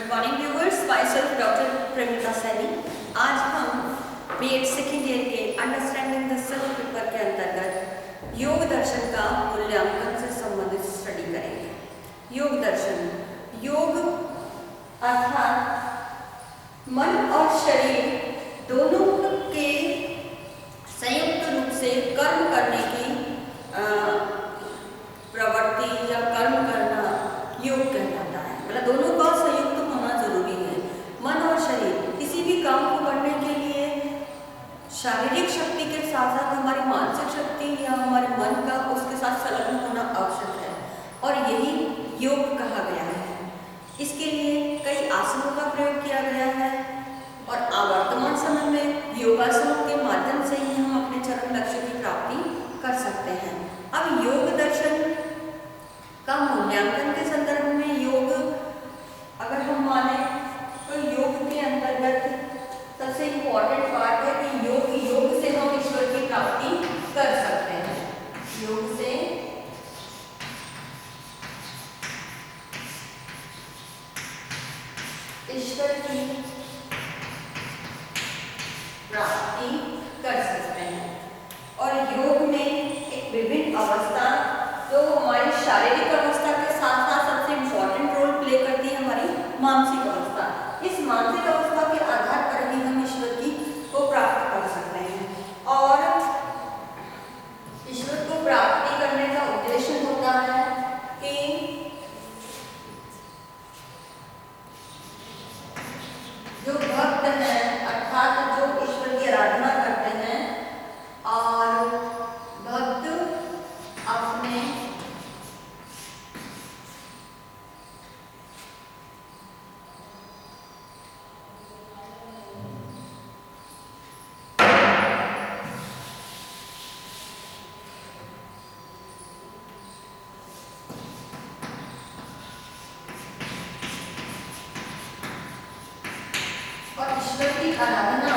Good morning viewers, my self doctor प्रेमिका सैनी। आज हम बीएड सेकेंड ईयर के अंडरस्टैंडिंग द सेल्फ पेपर के अंतर्गत योग दर्शन का मूल्यांकन से संबंधित स्टडी करेंगे। योग दर्शन, योग अर्थात मन और शरीर दोनों के संयुक्त रूप से कर्म करने की प्रवृत्ति या कर्म करना योग कहलाता है। मतलब दोनों का संयुक्त होना जरूरी है। मन और शरीर किसी भी काम को करने के लिए शारीरिक शक्ति के साथ साथ हमारी मानसिक शक्ति या हमारे मन का उसके साथ संलग्न होना आवश्यक है और यही योग कहा गया है। इसके लिए कई आसनों का प्रयोग किया गया है और वर्तमान समय में योगासनों के माध्यम से ही हम अपने चरम लक्ष्य की प्राप्ति कर सकते हैं। अब योग दर्शन का मूल्यांकन के संदर्भ में योग अगर हम माने तो योग के अंतर्गत सबसे इम्पोर्टेंट पार्ट है कि योग से हम ईश्वर की प्राप्ति कर सकते हैं। योग से ईश्वर की प्राप्ति कर सकते हैं। और योग में एक विभिन्न अवस्था जो हमारी शारीरिक अवस्था के साथ साथ सबसे इम्पोर्टेंट रोल प्ले करती है हमारी मानसिक अवस्था। इस मानसिक अवस्था के आधार पर ही हम ईश्वर की को प्राप्त कर सकते हैं और ईश्वर को प्राप्ति करने का उद्देश्य होता है कि जो भक्त हैं अर्थात जो ईश्वर की आराधना करते हैं और भक्त अपने और ईश्वर की आराधना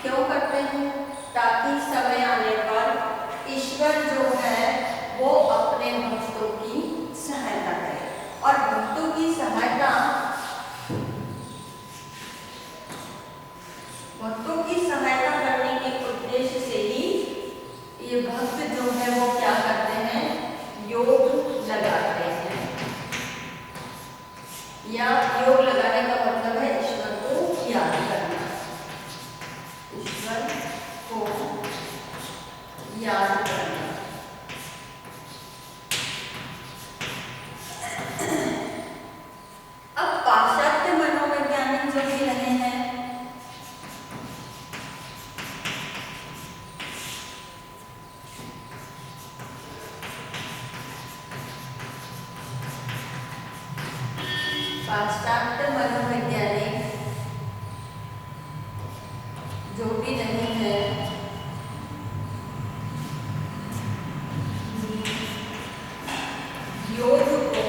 क्यों करते हैं? ताकि समय आने पर ईश्वर जो है वो अपने भक्तों की सहायता करे और भक्तों की सहायता करने के उद्देश्य से ही ये भक्त जो है वो क्या करते हैं? योग लगाते हैं। या योग लगाने का मतलब है ईश्वर को याद करना, ईश्वर को याद करना। अब पाश्चात्य मनोवैज्ञानिक जो भी रहे हैं पाश्चात्य मनोवैज्ञानिक जो भी रहे हैं योग को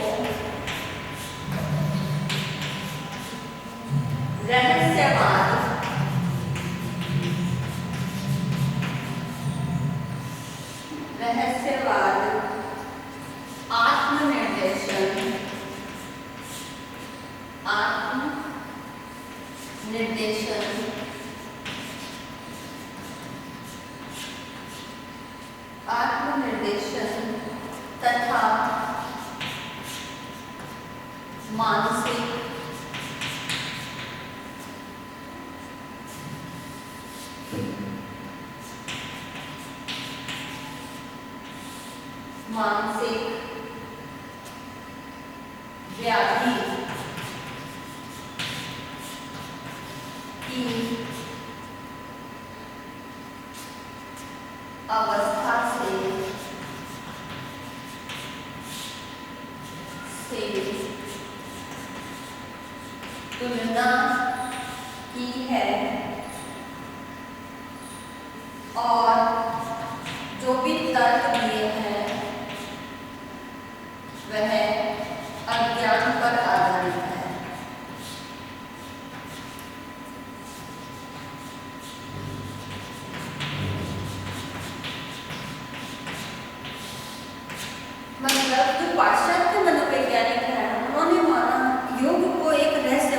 रहस्यवाद आत्मनिर्देशन तथा मानसिक व्याधि की अवस्था से तुलना की है और जो भी तर्क दिए हैं वह अज्ञान पर आधारित है। मतलब जो पाश्चात्य मनोवैज्ञानिक है उन्होंने माना योग को एक रहस्य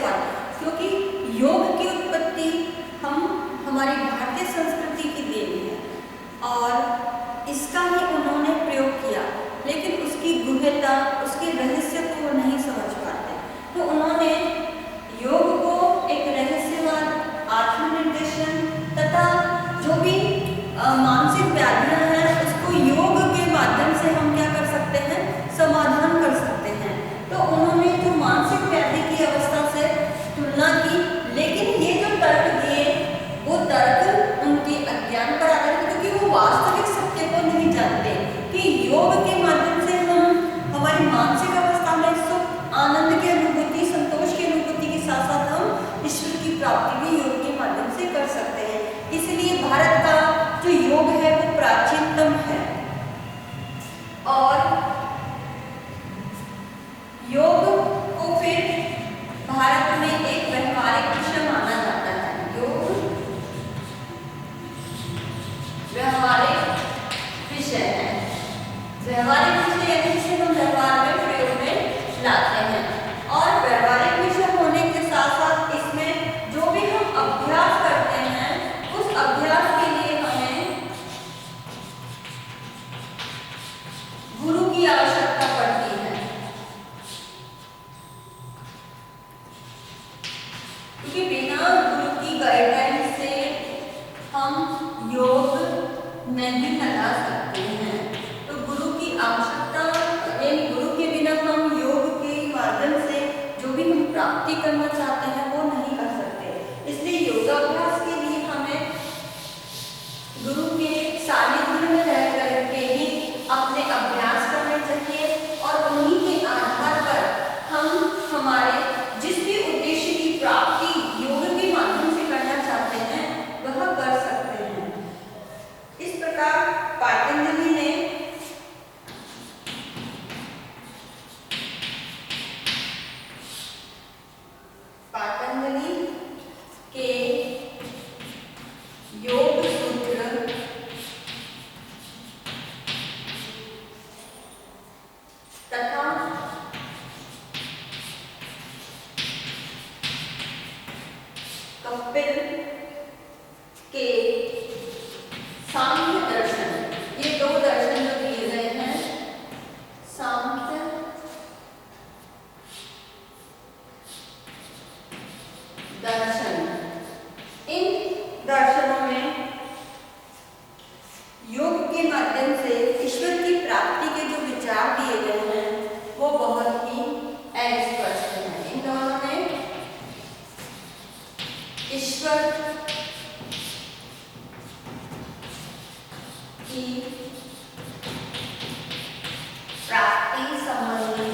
भारत में एक व्यवहारिक विषय माना जाता है। योग व्यवहारिक विषय है। व्यवहारिक विषय यानी जिसे हम व्यवहार में प्रयोग में लाते हैं। और व्यवहारिक विषय होने के साथ साथ इसमें जो भी हम अभ्यास करते हैं उस अभ्यास के लिए हमें गुरु की आवश्यकता पड़ती है, क्योंकि बिना गुरु की गाइडलाइन से हम योग नहीं लगा सकते हैं। तो गुरु की आवश्यकता, यानी गुरु के बिना हम योग के माध्यम से जो भी हम प्राप्ति करना चाहते हैं वो नहीं कर सकते। इसलिए योगाभ्यास के लिए हमें गुरु के सानिध्य में रह करके ही अपने अभ्यास करने चाहिए और उन्हीं के आधार पर हम हमारे जिस भी उद्देश्य की प्राप्ति योग के माध्यम से करना चाहते हैं वह कर सकते हैं। इस प्रकार पातंजलि ने के योग सूत्र तथा कपिल के सांख्य दर्शन, ये दो दर्शन जो दिए गए हैं, सांख्य दर्शन, इन दर्शनों में योग के माध्यम से ईश्वर की प्राप्ति के जो विचार दिए गए हैं वो बहुत ही स्पष्ट हैं। इन दोनों में ईश्वर की प्राप्ति संबंधी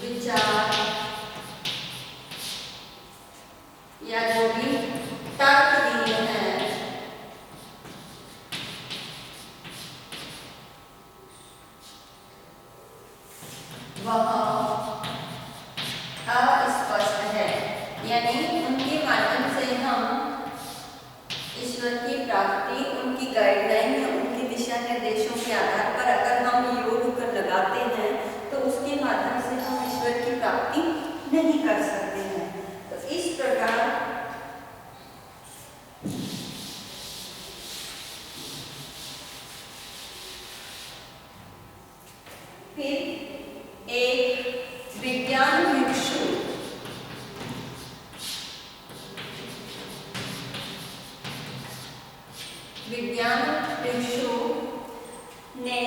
विचार या जो भी तर्क दिए हैं वह अस्पष्ट है, यानी उनके माध्यम से हम ईश्वर की प्राप्ति, उनकी गाइडलाइन या उनके दिशा निर्देशों के आधार पर अगर हम योग कर लगाते हैं तो उसके माध्यम से हम ईश्वर की प्राप्ति नहीं कर सकते हैं। तो इस प्रकार फिर एक विज्ञान भिक्षु ने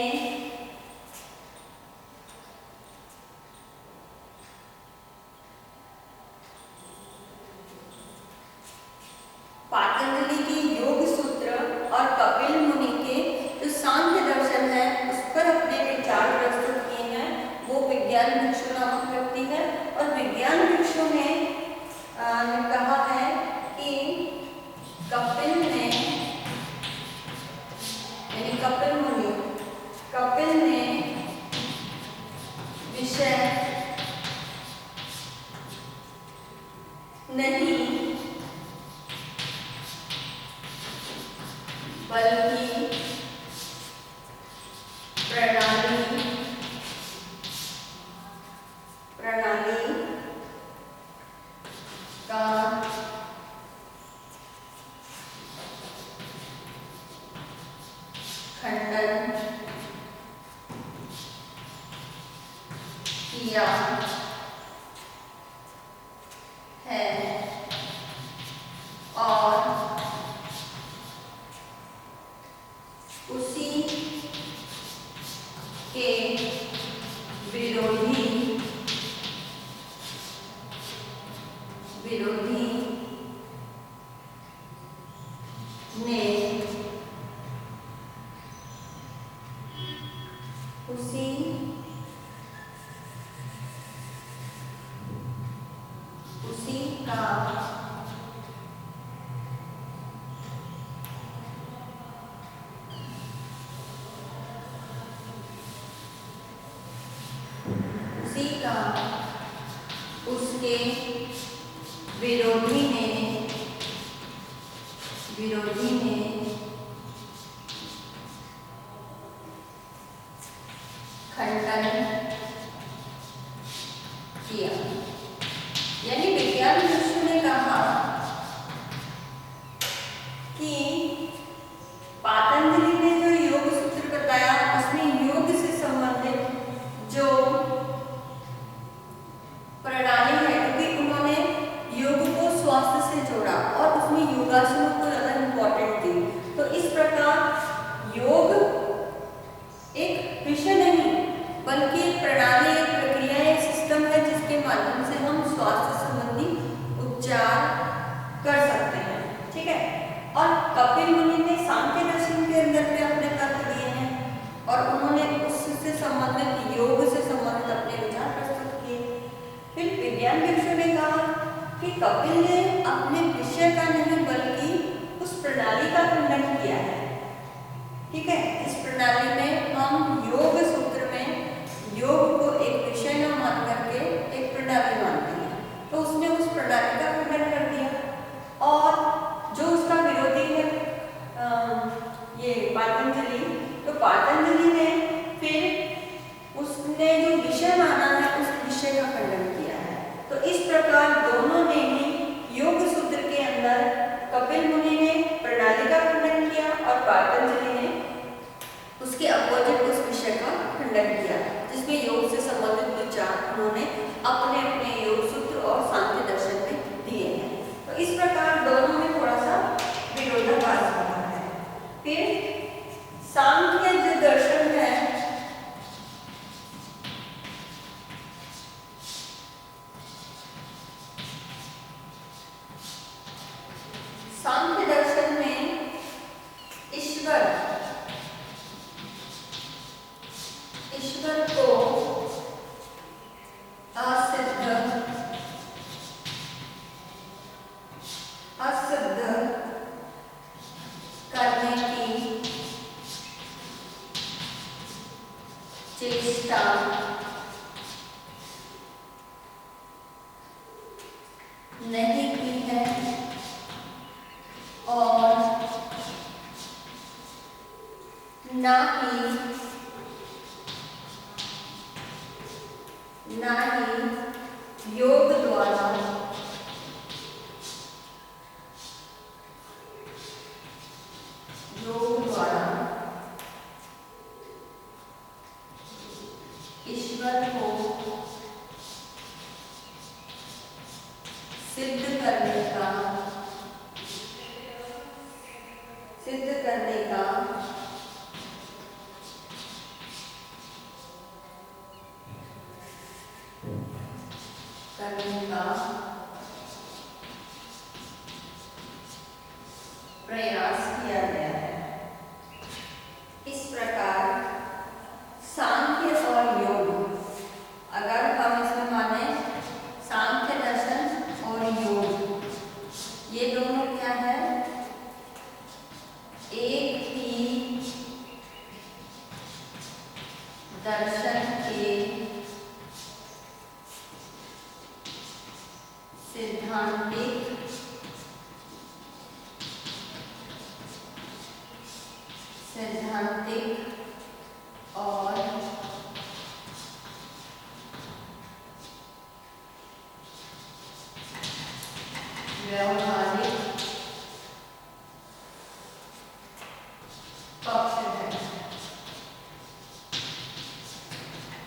पातंजलि की योग सूत्र और कपिल मुनि के जो सांख्य दर्शन है उस पर अपने विचार प्रस्तुत किए हैं। वो विज्ञान भिक्षु नामक व्यक्ति है और विज्ञान भिक्षु ने कहा है कि कपिल ने, यानी कपिल मुनि, कपिल ने विषय नहीं बल्कि प्रणाली का खंडन किया है और उसी के विरोधी ने उसी का उसके विरोधी ने खंडन किया। यानी विज्ञान विश्व ने कहा कि पातंजलि ने जो योग सूत्र बताया उसमें योग से संबंधित जो प्रणाली है, क्योंकि उन्होंने योग को स्वास्थ्य से जोड़ा और उसमें योगासनों को ज़्यादा इम्पोर्टेंट दी। तो इस प्रकार योग एक विषय नहीं बल्कि एक प्रणाली, एक प्रक्रिया, एक सिस्टम है जिसके माध्यम से हम स्वास्थ्य संबंधी उपचार कर सकते हैं। ठीक है। और कपिल मुनि ने सांख्य दर्शन के अंदर पे अपने तर्क दिए हैं और उन्होंने उससे संबंधित योग से संबंधित अपने विचार प्रस्तुत किए। फिर विज्ञान विश्व ने कहा कि कपिल ने अपने विषय का नहीं बल्कि उस प्रणाली का खंडन किया है। ठीक है। इस प्रणाली में हम योग सूत्र में योग को एक विषय न मान करके एक प्रणाली मानते हैं, तो उसने उस प्रणाली का खंडन कर दिया। और जो उसका विरोधी है ये पातंजलि, तो पातंजलि ने फिर उसने जो विषय माना है उस विषय का खंडन किया है। तो इस प्रकार दोनों ने ही योग सूत्र के अंदर कपिल मुनि ने प्रणाली का खंडन किया और पातंजलि ने उसके अपोजिट उस विषय का खंडन किया, जिसमें योग से संबंधित विचार उन्होंने अपने अपने योग सूत्र और सांख्य दर्शन में दिए हैं। तो इस प्रकार दोनों में थोड़ा सा विरोधाभास होता है। फिर सांख्य जो दर्शन है सांख्य दर्शन में ईश्वर को असिद्ध करने की चेष्टा नहीं की है और ना ही योग द्वारा ईश्वर को सिद्ध करने का प्रयास किया गया है। इस प्रकार सांख्य और योग, अगर हम इसमें माने सांख्य दर्शन और योग, ये दोनों क्या है? एक ही दर्शन के सैद्धांतिक और व्यवहारिक पक्ष है।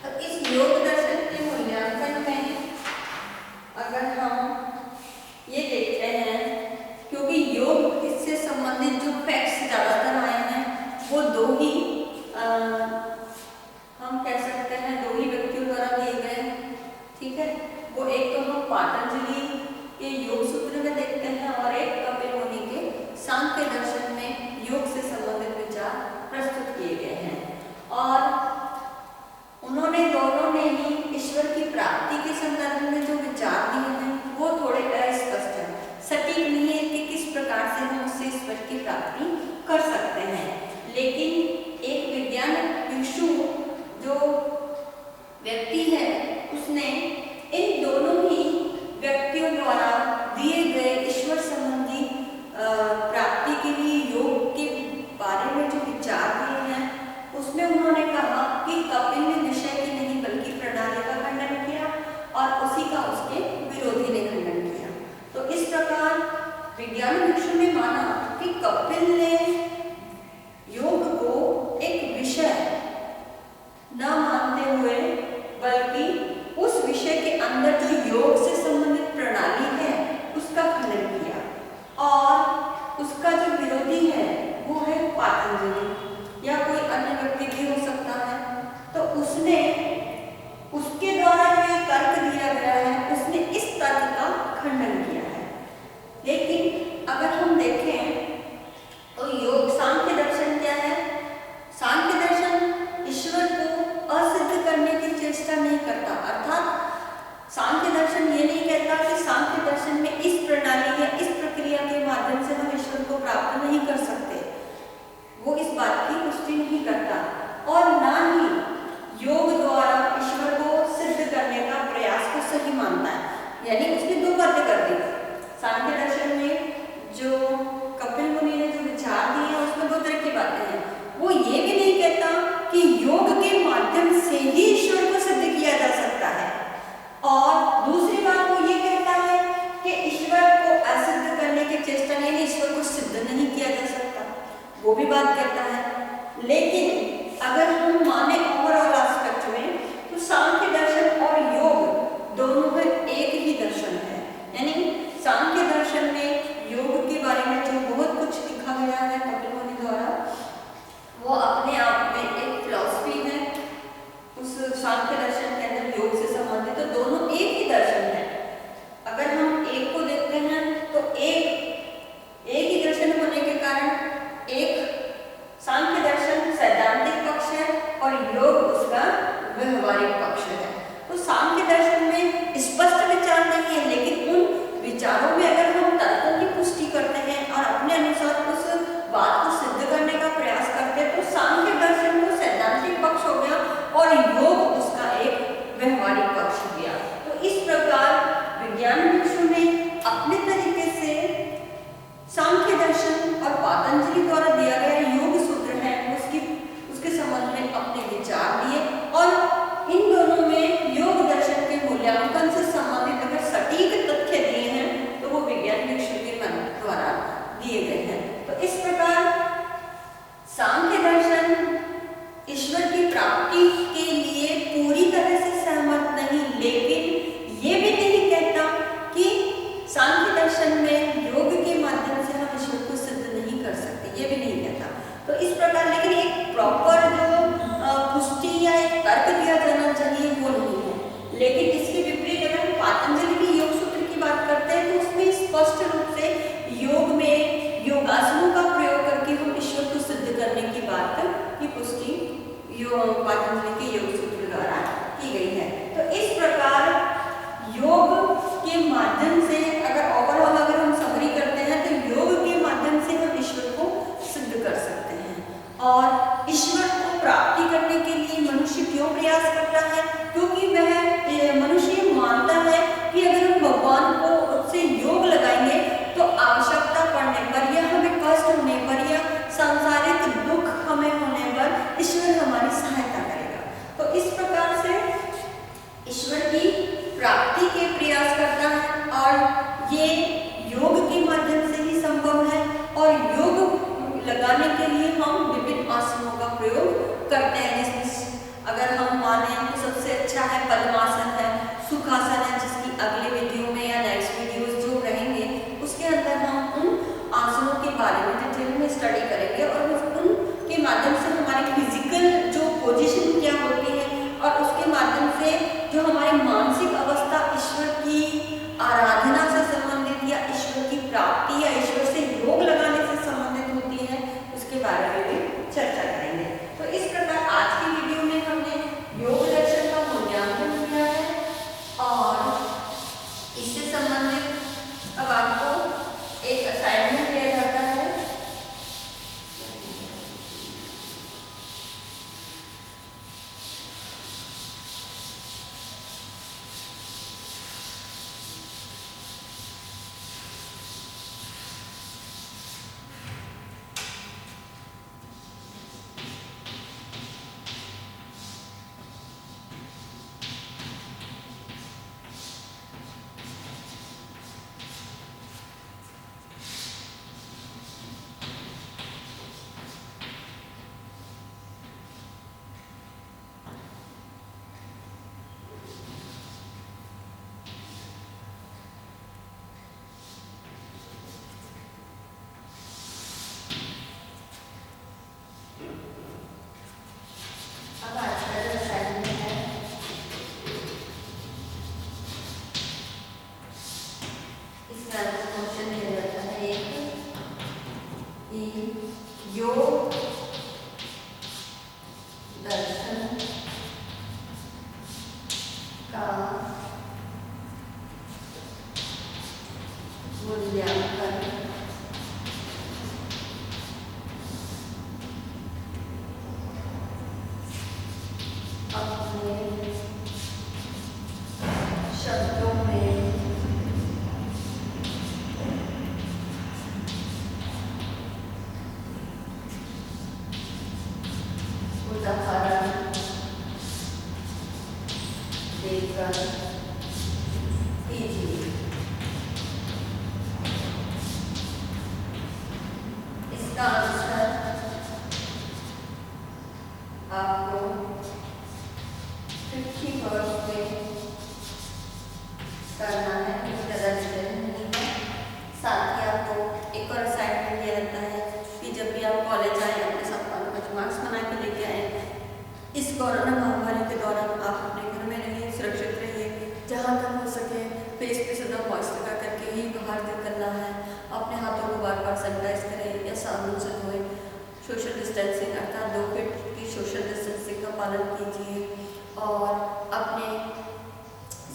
अब इस योग दर्शन के मूल्यांकन में अगर हम ये देखते हैं, क्योंकि योग इससे संबंधित जो फैक्ट्स ज़्यादातर आए हैं वो दो ही हम कह सकते हैं दो ही व्यक्तियों द्वारा दिए गए। ठीक है। वो एक तो हम पातंजलि के योग सूत्र में देखते हैं विज्ञान भिक्षु ने माना कि कपिल ने योग को एक विषय न मानते हुए बल्कि उस विषय के अंदर जो योग से संबंधित प्रणाली है उसका खंडन किया, और उसका जो विरोधी है वो है पातंजलि या कोई अन्य व्यक्ति भी हो सकता है। तो उसने उसके द्वारा जो तर्क दिया गया है उसने इस तर्क का खंडन किया है। लेकिन अगर हम देखें तो योग सांख्य दर्शन क्या है? सांख्य दर्शन ईश्वर को असिद्ध करने की चेष्टा नहीं करता, अर्थात सांख्य दर्शन ये नहीं कहता कि सांख्य दर्शन में इस प्रणाली या इस प्रक्रिया के माध्यम से हम ईश्वर को प्राप्त नहीं कर सकते, वो इस बात की पुष्टि नहीं करता। और ना ही योग द्वारा ईश्वर को सिद्ध करने का प्रयास को सही मानता है। यानी उसने दो बातें कर दी। सांख्य दर्शन में जो कपिल मुनि ने जो विचार दिए हैं उसमें दो तरह की बातें हैं। वो ये भी नहीं कहता कि योग के माध्यम से ही ईश्वर को सिद्ध किया जा सकता है, और दूसरी बात वो ये कहता है कि ईश्वर को असिद्ध करने की चेष्टा नहीं, ईश्वर को सिद्ध नहीं किया जा सकता, वो भी बात कहता है। लेकिन अगर हम माने ओवरऑल एस्पेक्ट में तो सांख्य दर्शन और योग दोनों में एक ही दर्शन है। यानी सांख्य दर्शन में योग के बारे में जो बहुत कुछ लिखा गया है कपिल मुनि द्वारा, वो अपने आप में एक फिलॉसफी है। उस सांख्य दर्शन के अंदर योग से संबंधित तो दोनों एक ही दर्शन है। अगर हम एक को देखते हैं तो एक ही दर्शन होने के कारण एक सांख्य दर्शन सैद्धांतिक पक्ष है और योग उसका व्यवहारिक पक्ष है। तो सांख्य दर्शन में स्पष्ट विचार नहीं है, लेकिन उन विचारों में अगर हम तर्कों की पुष्टि करते हैं और अपने अनुसार उस बात को सिद्ध करने का प्रयास करते हैं तो सांख्य दर्शन को सैद्धांतिक पक्ष हो गया और योग उसका एक व्यवहारिक पक्ष हो गया। तो इस प्रकार विज्ञान भिक्षु ने अपने तरीके से सांख्य दर्शन और पातंजलि द्वारा दिया गया योग सूत्र है उसके संबंध में अपने विचार दिए, और इन दोनों में योग दर्शन के मूल्यांकन से संबंधित अगर सटीक तथ्य दिए हैं तो वो विज्ञान भिक्षु के मन द्वारा दिए गए हैं। तो इस प्रकार सांख्य दर्शन ईश्वर की प्राप्ति के लिए पूरी तरह से सहमत नहीं, लेकिन ये भी नहीं कहता कि सांख्य दर्शन में योग के माध्यम से हम ईश्वर को सिद्ध नहीं कर सकते, ये भी नहीं कहता। तो इस प्रकार लेकिन एक प्रॉपर जो पुष्टि या एक तर्क दिया जाना चाहिए वो नहीं है। लेकिन इसके विपरीत अगर हम पातंजलि के योग सूत्र की बात करते हैं तो उसमें स्पष्ट रूप से योग में योगासनों का प्रयोग करके हम ईश्वर को सिद्ध करने की बात की पुष्टि पातंजलि के योग सूत्र द्वारा की गई है। तो इस प्रकार योग के माध्यम से अगर ओवरऑल अगर हम समरी करते हैं तो योग के माध्यम से हम ईश्वर को सिद्ध कर सकते हैं। और ईश्वर को प्राप्ति करने के लिए मनुष्य क्यों प्रयास करता है? क्योंकि वह मनुष्य मानता है कि अगर हम भगवान को उससे योग लगाएंगे तो आवश्यकता पड़ने पर या हमें कष्ट होने पर या सांसारिक दुख हमें होने पर ईश्वर हमारी सहायता करेगा। तो इस प्रकार से ईश्वर की प्राप्ति के प्रयास करता है, और ये योग के माध्यम से ही संभव है। और योग लगाने के लिए हम विभिन्न आसनों का प्रयोग करते हैं, जिसमें अगर हम माने तो सबसे अच्छा है पद्मासन है, सुखासन है, जिसकी अगले वीडियो में या नेक्स्ट वीडियोस जो रहेंगे उसके अंदर हम उन आसनों के बारे में डिटेल में स्टडी करेंगे और उनके माध्यम से हमारी फिजिकल जो पोजीशन क्या होती है और उसके माध्यम से जो हमारी मानसिक अवस्था ईश्वर की आराधना से संबंधित या ईश्वर की प्राप्ति या ईश्वर से योग लगाने से संबंधित होती है उसके बारे में भी चर्चा करेंगे। तो इस प्रकार आज की वीडियो में हमने योग दर्शन का मूल्यांकन किया है और इससे संबंधित अब आपको एक असाइनमेंट दिया जाता है। लेकर कीजिए। इसका आंसर आपको 50 वर्ड्स में करना है, ज़्यादा डिफरेंट नहीं है। साथ ही आपको एक और असाइनमेंट ये रहता है कि जब भी आप कॉलेज आए अपने साथ कुछ मार्क्स बना के लेके आए। इस कोरोना महामारी के दौरान आप अपने घर में रहिए, सुरक्षित रहिए, जहाँ तक हो सके फेस पे सदा मास्क लगा करके ही बाहर निकलना है। अपने हाथों को बार बार सैनिटाइज करें या साबुन से धोएं। सोशल डिस्टेंसिंग अर्थात 2 फीट की सोशल डिस्टेंसिंग का पालन कीजिए और अपने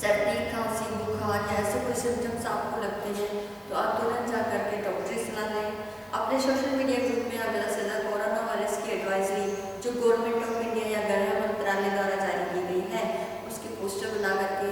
सर्दी, खांसी, बुखार या ऐसे कोई सिम्टम्स आपको लगते हैं तो आप तुरंत जा करके डॉक्टरी सलाह लें। अपने सोशल मीडिया ग्रुप में आप ज़्यादा से ज़्यादा कोरोना वायरस की एडवाइजरी जो गवर्नमेंट ऑफ इंडिया या गृह मंत्रालय द्वारा जारी की गई है उसके पोस्टर बना करके